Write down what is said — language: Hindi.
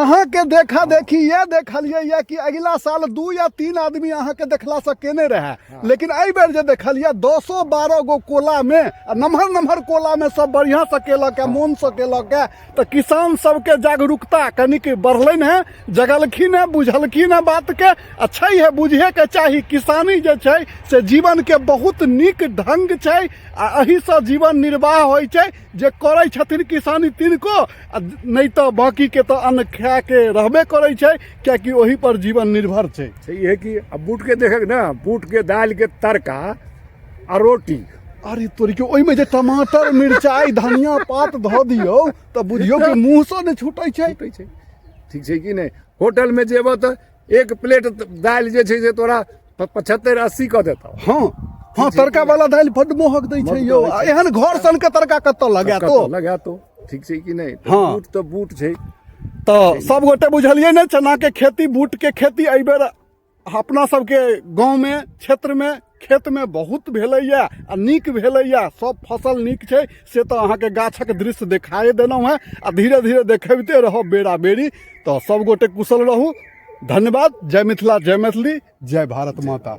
अहाँ के देखा देखी ये देखलिए ये कि अगला साल 2 या 3 आदमी अहाँ के देखला से केने रहे, लेकिन एहि बेर जे देखलिए 10-12 गो कोला में नम्हर नम्हर कोला में सब बढ़िया से केलक है, मोन से केलक है। तो किसान सबके जागरूकता कनिक बढ़लनि है, जगलखिन है, बुझलखिन है बात के। अच्छा है, बुझे के चाही। किसानी जे छै से जीवन के बहुत नीक ढंग छै, आ एही से जीवन निर्वाह होइ छै। जे करै छथिन किसानी तिनको, नहीं तो बाकी के तो अन्न खा के रहबे करै छै, कियाकि ओही पर जीवन निर्भर छै। सही है कि अब बूट के देखे ना, बूट के दाल के तड़का आ रोटी, अरे तोरी के ओहि में जे टमाटर मिरचाई धनिया पात धो दियो तो बुझियो कि मुंह से नहीं छूटै छै। ठीक छै कि नहीं। होटल में जेबो तो 1 प्लेट दाल जे छै से तोरा 75-80 कह देता। हाँ, तड़का वाला दाल बड मोहक दै छै यो। एहन घर सन के तड़का कत्तो लगा तो ठीक छै कि नहीं। हाँ, बूट तो बूट छै। तो सब गोटे बुझलिए ने, चना के खेती, बूट के खेती एहि बेर अपना सबके गांव में, क्षेत्र में, खेत में बहुत भेलैया आ नीक भेलैया। सब फसल नीक छै से तो अहाँ के गाछक दृश्य देखाए देलहुँ है, आ धीरे धीरे देखबते रहो बेरा बेरी। तो सब गोटे कुशल रहू। धन्यवाद। जय मिथिला, जय मैथिली, जय भारत माता।